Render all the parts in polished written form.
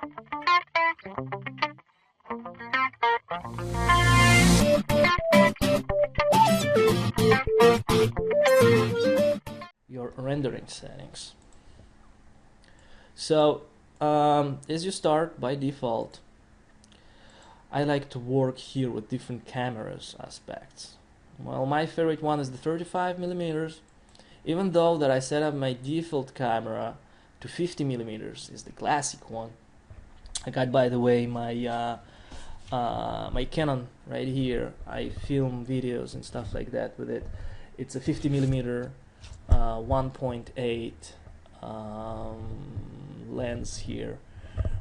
Your rendering settings. So as you start, by default, I like to work here with different cameras aspects. Well, my favorite one is the 35 millimeters, even though that I set up my default camera to 50 millimeters is the classic one. I got, by the way, my my Canon right here. I film videos and stuff like that with it. It's a 50 millimeter 1.8 lens here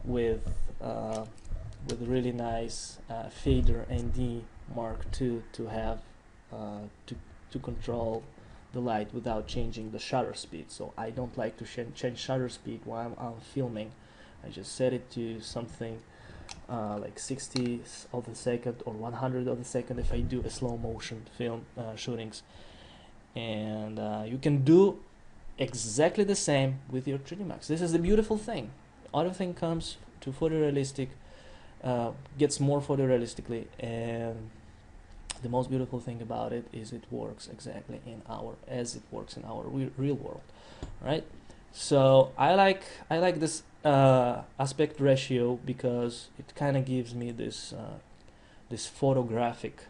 with really nice fader ND Mark II to have to control the light without changing the shutter speed. So I don't like to change shutter speed while I'm filming. I just set it to something like 60th of a second or 100th of a second if I do a slow motion film shootings. And you can do exactly the same with your 3D Max. This is the beautiful thing. Everything comes to photorealistic, gets more photorealistically, and the most beautiful thing about it is it works exactly as it works in our real world, right? So I like this aspect ratio because it kind of gives me this this photographic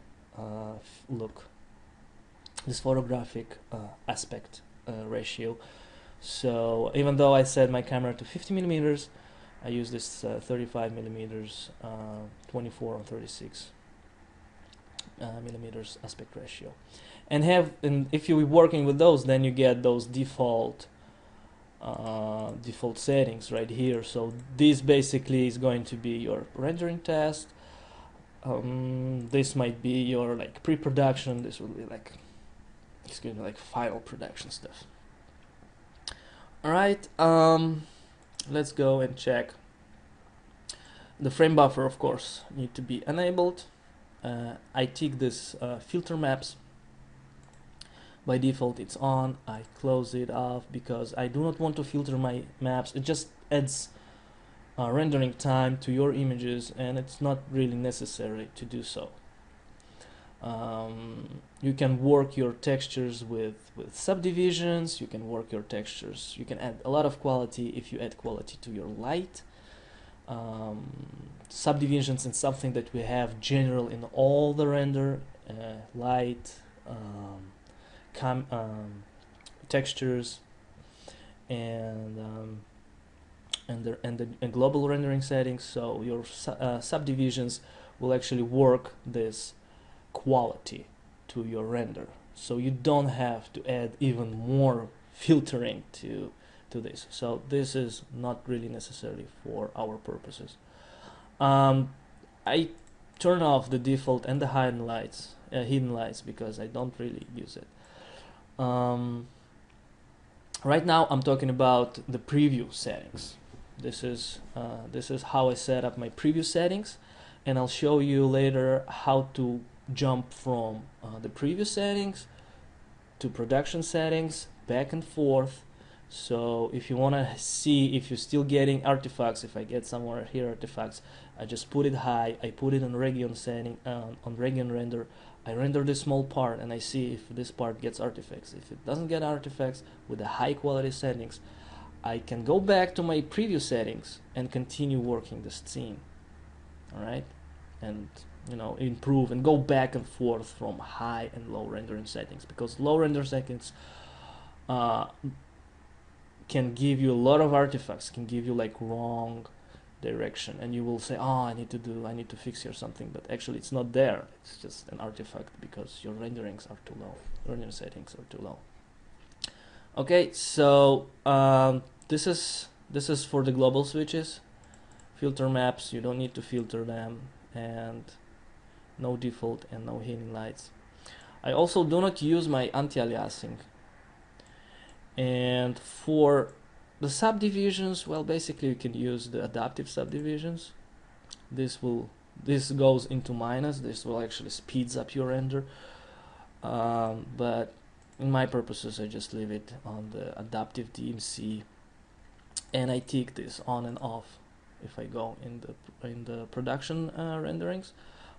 look, this photographic aspect ratio. So even though I set my camera to 50 millimeters, I use this 35 millimeters, 24 and 36 millimeters aspect ratio, and if you're working with those, then you get those default settings right here. So this basically is going to be your rendering test. This might be your like pre-production. This will be like, excuse me, like final production stuff. All right, let's go and check. The frame buffer, of course, need to be enabled. I tick this filter maps. By default it's on. I close it off because I do not want to filter my maps. It just adds rendering time to your images, and it's not really necessary to do so. You can work your textures with subdivisions. You can work your textures. You can add a lot of quality if you add quality to your light. Subdivisions is something that we have general in all the render, light, textures, and the global rendering settings. So your subdivisions will actually work this quality to your render, so you don't have to add even more filtering to this. So this is not really necessary for our purposes. I turn off the default and the hidden lights because I don't really use it. Right now I'm talking about the preview settings. This is how I set up my preview settings, and I'll show you later how to jump from the preview settings to production settings, back and forth. So if you want to see if you're still getting artifacts, if I get somewhere here artifacts, I just put it high, I put it on region setting, on region render, I render this small part and I see if this part gets artifacts. If it doesn't get artifacts with the high quality settings, I can go back to my preview settings and continue working the scene. Alright, and you know, improve and go back and forth from high and low rendering settings, because low render settings can give you a lot of artifacts, can give you like wrong direction, and you will say, oh, I need to fix here something, but actually it's not there. It's just an artifact because your renderings are too low, rendering settings are too low. Okay, so this is for the global switches. Filter maps, you don't need to filter them, and no default and no hidden lights. I also do not use my anti-aliasing. And for the subdivisions, well, basically you can use the adaptive subdivisions. This goes into minus. This will actually speeds up your render, but in my purposes I just leave it on the adaptive DMC, and I tick this on and off if I go in the production renderings,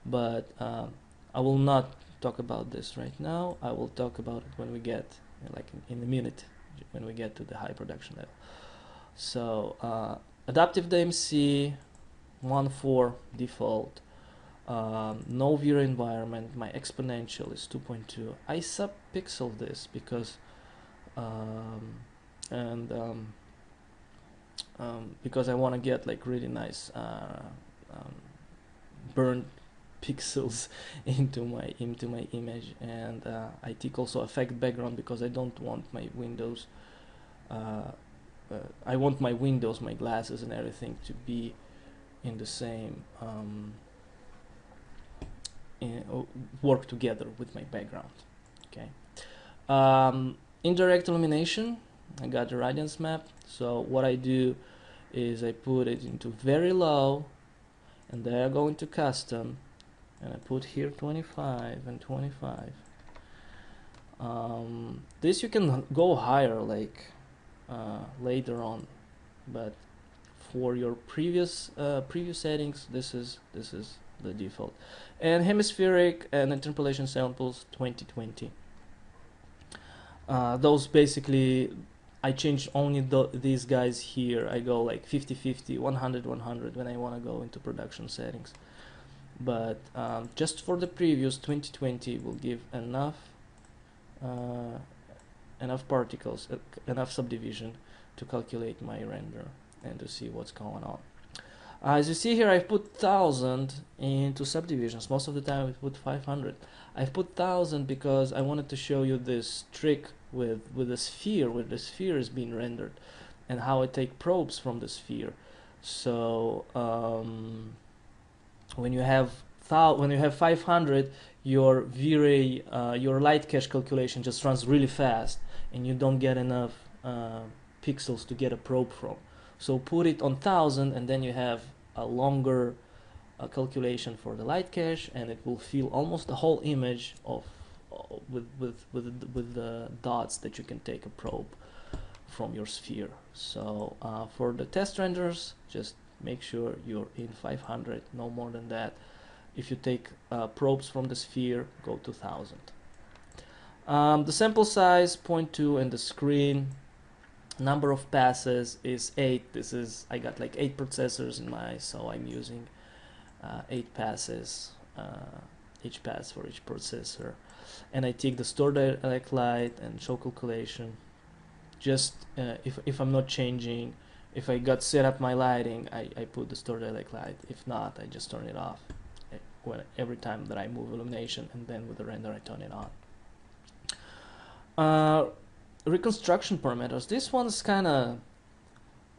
but I will not talk about this right now. I will talk about it when we get, like in a minute, when we get to the high production level. So adaptive DMC 1.4 default, no Vray environment. My exponential is 2.2. I subpixel this because because I want to get like really nice burned pixels into my image, and I tick also affect background because I don't want my windows I want my windows, my glasses and everything to be in the same work together with my background. Okay. Indirect illumination, I got the radiance map. So what I do is I put it into very low, and then I go into custom, and I put here 25 and 25. This you can go higher, like later on, but for your previous settings, this is the default. And hemispheric and interpolation samples 2020. Those basically, I change only these guys here. I go like 50-50, 100-100 when I want to go into production settings. But just for the previous, 2020 will give enough particles, enough subdivision to calculate my render and to see what's going on. As you see here, I've put 1000 into subdivisions. Most of the time I put 500. I've put 1000 because I wanted to show you this trick with the sphere, where the sphere is being rendered, and how I take probes from the sphere. So when you have 500, your Vray, your light cache calculation just runs really fast, and you don't get enough pixels to get a probe from. So put it on 1000, and then you have a longer calculation for the light cache, and it will fill almost the whole image of with the dots that you can take a probe from your sphere. So for the test renders, just make sure you're in 500, no more than that. If you take probes from the sphere, go to 1000. The sample size 0.2, and the screen number of passes is 8. This is, I got like 8 processors in my, so I'm using 8 passes, each pass for each processor. And I take the store direct light and show calculation. Just if I'm not changing, if I got set up my lighting, I put the store direct light. If not, I just turn it off every time that I move illumination, and then with the render I turn it on. Reconstruction parameters. This one's kind of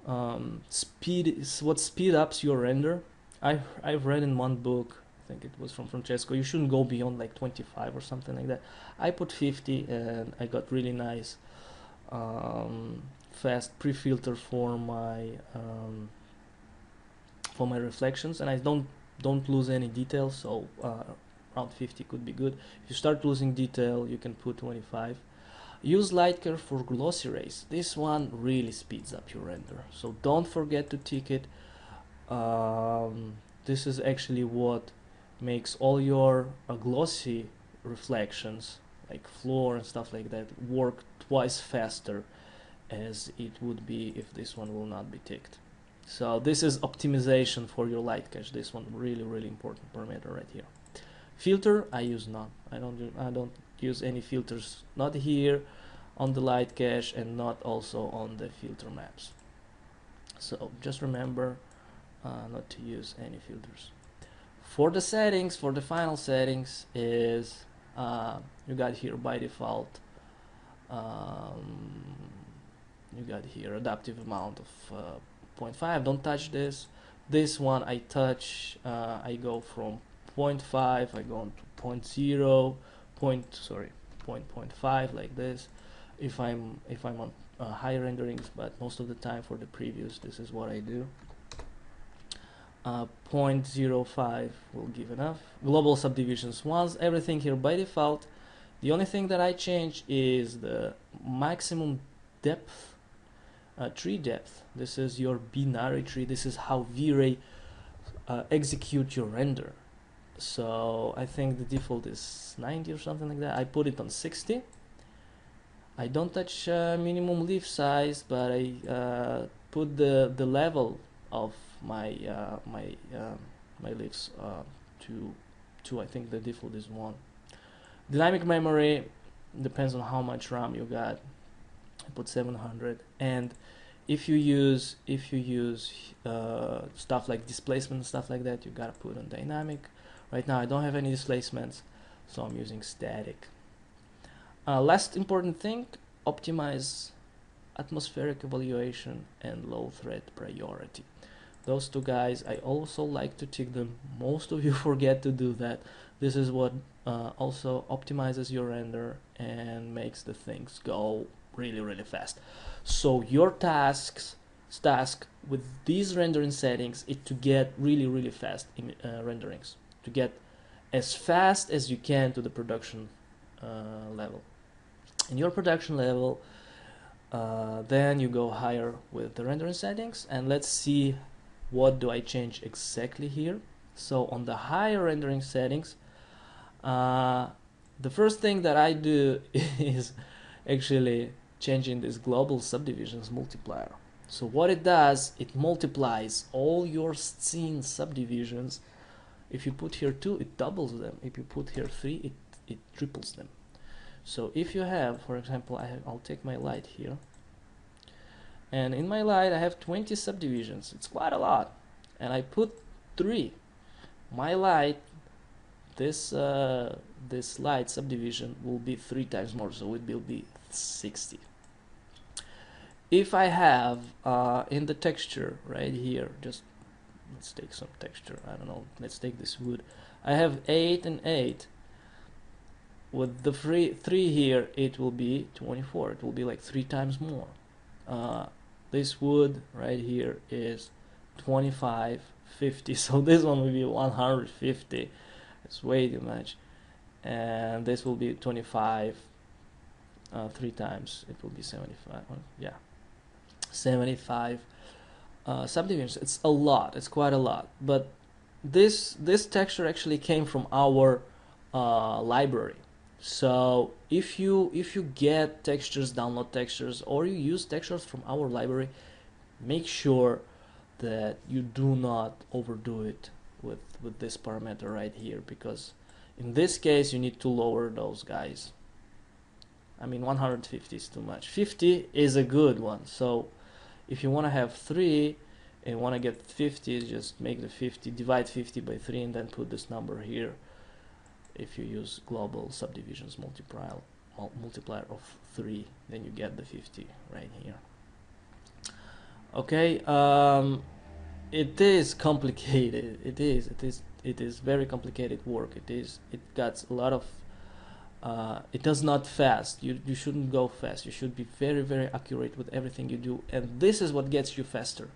what speed ups your render. I've read in one book, I think it was from Francesco, you shouldn't go beyond like 25 or something like that. I put 50, and I got really nice fast pre-filter for my reflections, and I don't lose any detail, so around 50 could be good. If you start losing detail, you can put 25. Use light curve for glossy rays. This one really speeds up your render, so don't forget to tick it. This is actually what makes all your glossy reflections, like floor and stuff like that, work twice faster as it would be if this one will not be ticked. So this is optimization for your light cache. This one really important parameter right here. Filter, I use none. I don't use any filters, not here on the light cache, and not also on the filter maps. So just remember not to use any filters. For the settings, for the final settings, is you got here by default, you got here adaptive amount of 0.5. Don't touch this. This one I touch. I go from 0.5, I go on to 0.0, 0.5 like this. If I'm on high renderings, but most of the time for the previews, this is what I do. 0.05 will give enough. Global subdivisions once, everything here by default. The only thing that I change is the maximum depth tree depth. This is your binary tree. This is how Vray execute your render. So I think the default is 90 or something like that. I put it on 60. I don't touch minimum leaf size, but I put the level of my my leaves to I think the default is 1. Dynamic memory depends on how much RAM you got. I put 700, and if you use stuff like displacement and stuff like that, you gotta put on dynamic. Right now I don't have any displacements, so I'm using static. Last important thing, optimize atmospheric evaluation and low thread priority. Those two guys, I also like to tick them. Most of you forget to do that. This is what also optimizes your render and makes the things go really fast. So your task with these rendering settings is to get really fast renderings, to get as fast as you can to the production level. In your production level, then you go higher with the rendering settings, and let's see what do I change exactly here. So on the higher rendering settings, the first thing that I do is actually changing this global subdivisions multiplier. So what it does, it multiplies all your scene subdivisions. If you put here 2, it doubles them. If you put here 3, it triples them. So if you have, for example, I'll take my light here, and in my light I have 20 subdivisions. It's quite a lot, and I put 3. My light, this light subdivision will be 3 times more, so it will be 60. If I have in the texture right here, just let's take some texture, I don't know, let's take this wood. I have 8 and 8. With the 3 here, it will be 24. It will be like 3 times more. This wood right here is 25, 50. So this one will be 150. It's way too much. And this will be 25. 3 times. It will be 75. Yeah, 75 subdivisions. It's a lot. It's quite a lot. But this texture actually came from our library. So if you get textures, download textures, or you use textures from our library, make sure that you do not overdo it with this parameter right here, because in this case you need to lower those guys. I mean, 150 is too much. 50 is a good one. So if you want to have 3 and want to get 50, just make the 50, divide 50 by 3, and then put this number here. If you use global subdivisions multiplier of 3, then you get the 50 right here. Okay, it is complicated. It is very complicated work. It got a lot of it does not fast. You shouldn't go fast. You should be very accurate with everything you do, and this is what gets you faster.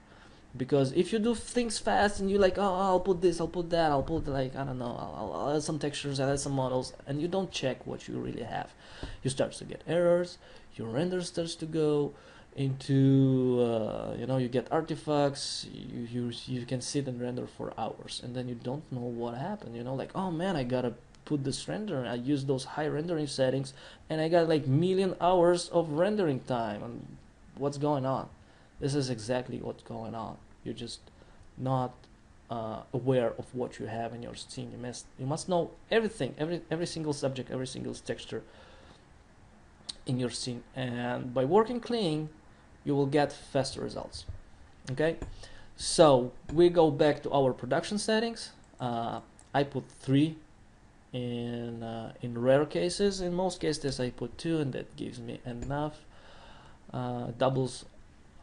Because if you do things fast and you like, oh, I'll put this, I'll put that, I'll put, like, I don't know, I'll add some textures, I'll add some models, and you don't check what you really have, you start to get errors, your render starts to go into you know, you get artifacts, you can sit and render for hours, and then you don't know what happened, you know, like, oh man, I gotta put this render, and I use those high rendering settings, and I got like million hours of rendering time, and what's going on? This is exactly what's going on. You're just not aware of what you have in your scene. You must know everything, every single subject, every single texture in your scene, and by working clean, you will get faster results. Okay, so we go back to our production settings. I put 3 in rare cases. In most cases, I put 2, and that gives me enough. Doubles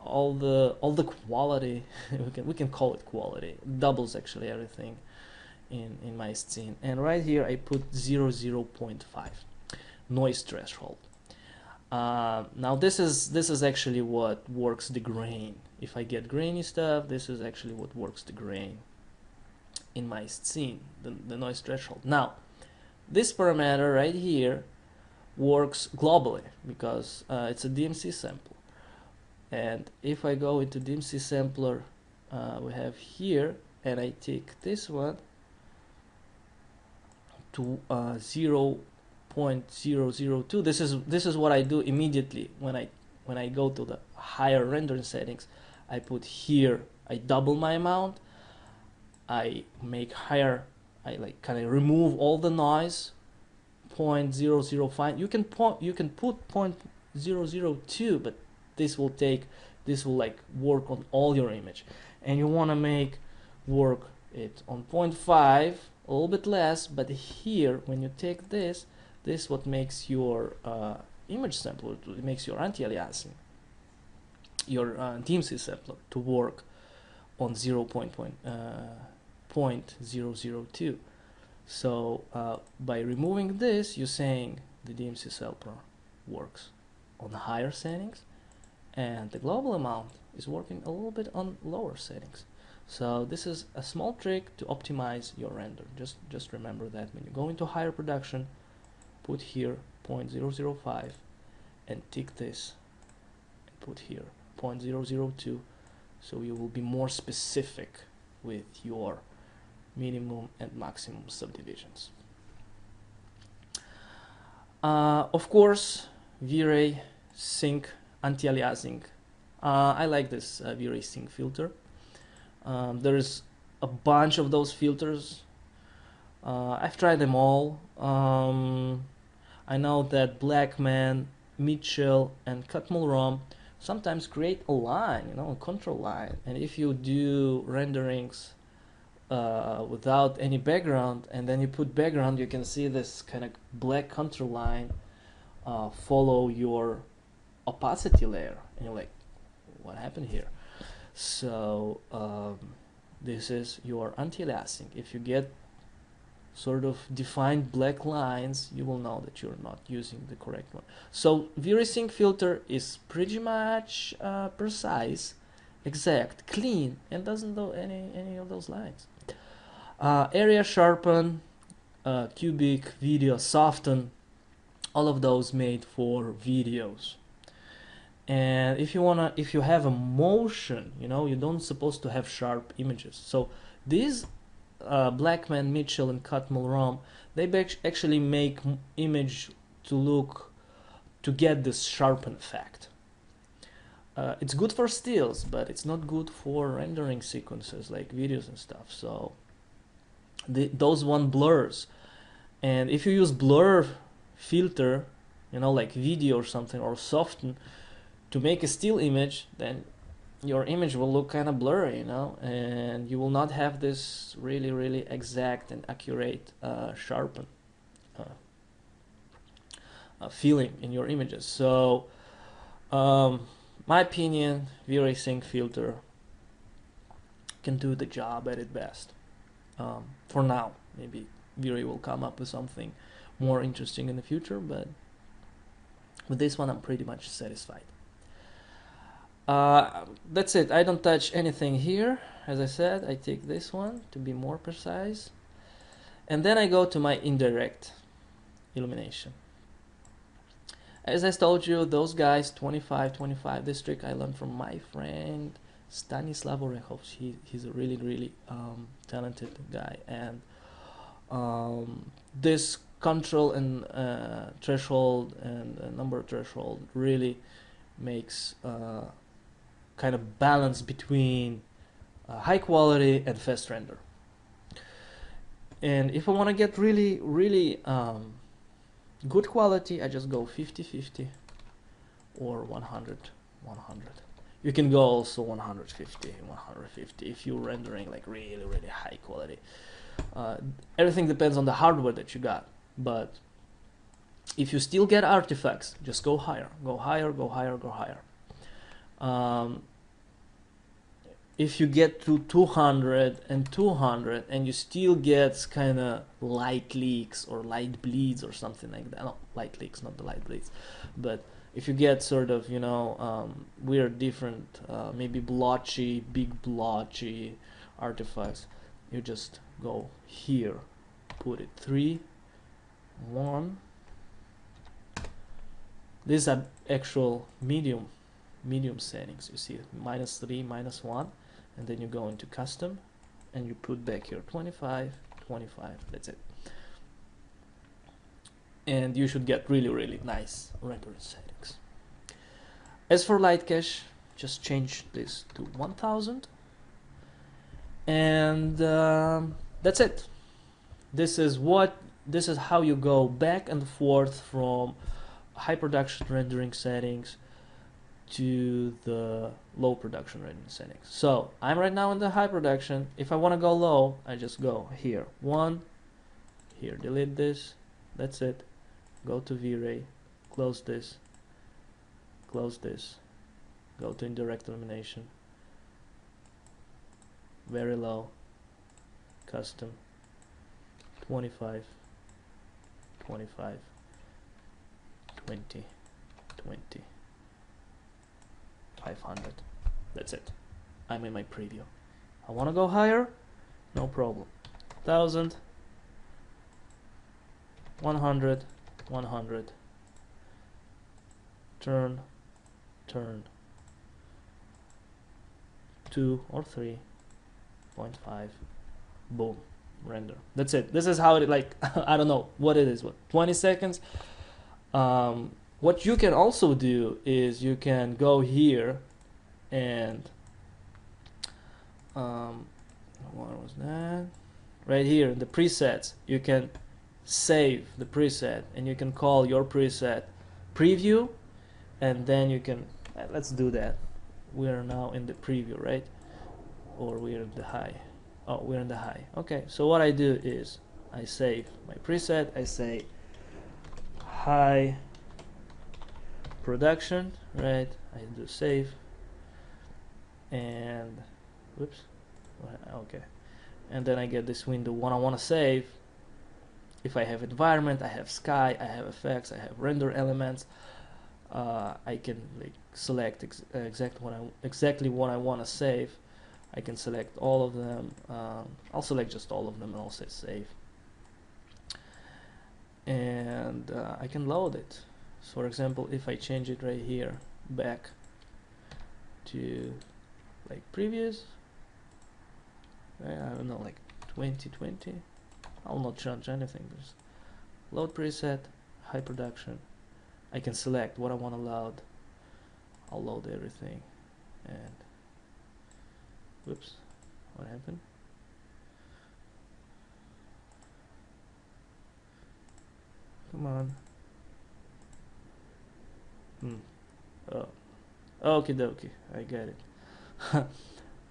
all the quality. we can call it quality. Doubles actually everything in my scene. And right here I put 0.5 noise threshold. Now this is actually what works the grain. If I get grainy stuff, this is actually what works the grain in my scene, the noise threshold. Now this parameter right here works globally because it's a DMC sample. And if I go into DMC sampler, we have here, and I take this one to 0.002. This is what I do immediately when I go to the higher rendering settings. I put here, I double my amount, I make higher, I like kind of remove all the noise, 0.005. You can put 0.002, but this will like work on all your image, and you want to make work it on 0.5, a little bit less. But here, when you take this what makes your image sampler, it makes your anti-aliasing, your DMC sampler to work on 0.002. So by removing this, you're saying the DMC sampler works on higher settings, and the global amount is working a little bit on lower settings. So this is a small trick to optimize your render. Just remember that when you go into higher production, put here 0.005 and tick this and put here 0.002, so you will be more specific with your minimum and maximum subdivisions. Of course, Vray sync anti-aliasing. I like this Vray sync filter. There's a bunch of those filters. I've tried them all. I know that Blackman, Mitchell, and Cutmulrom sometimes create a line, a control line. And if you do renderings without any background, and then you put background, you can see this kind of black contour line follow your opacity layer, and you're like, what happened here? So this is your anti-aliasing. If you get sort of defined black lines, you will know that you're not using the correct one. So Vray sync filter is pretty much precise, exact, clean, and doesn't do any of those lines. Area sharpen, cubic, video soften, all of those made for videos. And if you have a motion, you don't supposed to have sharp images. So these Blackman, Mitchell, and Cutmulrom, they actually make image to get this sharpen effect. It's good for stills, but it's not good for rendering sequences like videos and stuff. So those one blurs, and if you use blur filter, like video or something, or soften to make a still image, then your image will look kind of blurry, and you will not have this really exact and accurate sharpen feeling in your images. So my opinion, Vray sync filter can do the job at its best. For now, maybe Vray will come up with something more interesting in the future, but with this one I'm pretty much satisfied. That's it. I don't touch anything here. As I said, I take this one to be more precise, and then I go to my indirect illumination. As I told you, those guys, 25, this trick I learned from my friend Stanislav Orechovs. He's a really talented guy, and this control and threshold and number threshold really makes kind of balance between high quality and fast render. And if I want to get really good quality, I just go 50-50 or 100-100. You can go also 150 if you're rendering like really high quality. Everything depends on the hardware that you got, but if you still get artifacts, just go higher. If you get to 200 and you still get kind of light leaks or light bleeds or something like that. No, light leaks, not the light bleeds. But if you get sort of, weird, different, maybe big blotchy artifacts, you just go here, put it 3, 1. These are actual medium medium settings. You see -3, -1, and then you go into custom and you put back here 25, 25. That's it. And you should get really nice rendering settings. As for light cache, just change this to 1000, and that's it. This is how you go back and forth from high production rendering settings to the low production rendering settings. So I'm right now in the high production. If I want to go low, I just go here, here, delete this, that's it. Go to Vray, close this, go to indirect illumination, very low, custom, 25, 25, 20, 20, 500. That's it. I'm in my preview. I want to go higher, no problem. 1000, 100, 100, turn, 2 or 3.5, boom, render. That's it. This is how it, like, I don't know what it is, what, 20 seconds. What you can also do is you can go here and what was that? Right here, the presets, you can save the preset and you can call your preset preview, and then you can, let's do that. We are now in the preview, right? Or we're in the high. Oh, we're in the high. Okay, so what I do is I save my preset, I say high production, right? I do save, and whoops, okay, and then I get this window when I want to save. If I have environment, I have sky, I have effects, I have render elements, I can like select exactly what I want to save. I can select all of them. I'll select just all of them and I'll say save, and I can load it. So for example, if I change it right here back to like previous, I don't know, like 2020, I'll not change anything. Just load preset, high production. I can select what I want to load. I'll load everything, and whoops, what happened? Come on. Oh, okie dokie, I get it.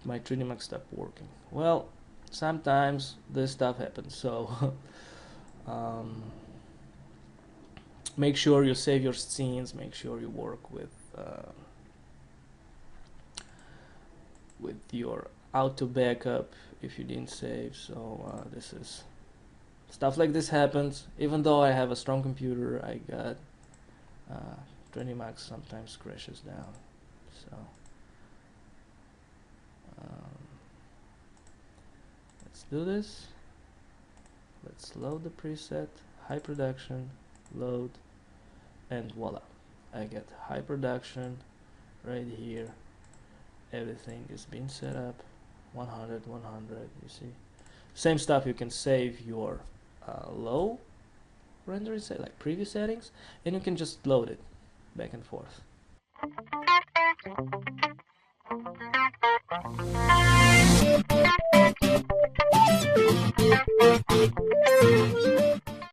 My 3D Max stopped working. Well, sometimes this stuff happens, so make sure you save your scenes, make sure you work with your auto backup if you didn't save. So this is stuff like this happens. Even though I have a strong computer, I got 3D Max sometimes crashes down. So let's do this. Let's load the preset, high production, load, and voila, I get high production right here. Everything is being set up, 100, 100. You see, same stuff. You can save your low rendering set, like preview settings, and you can just load it back and forth.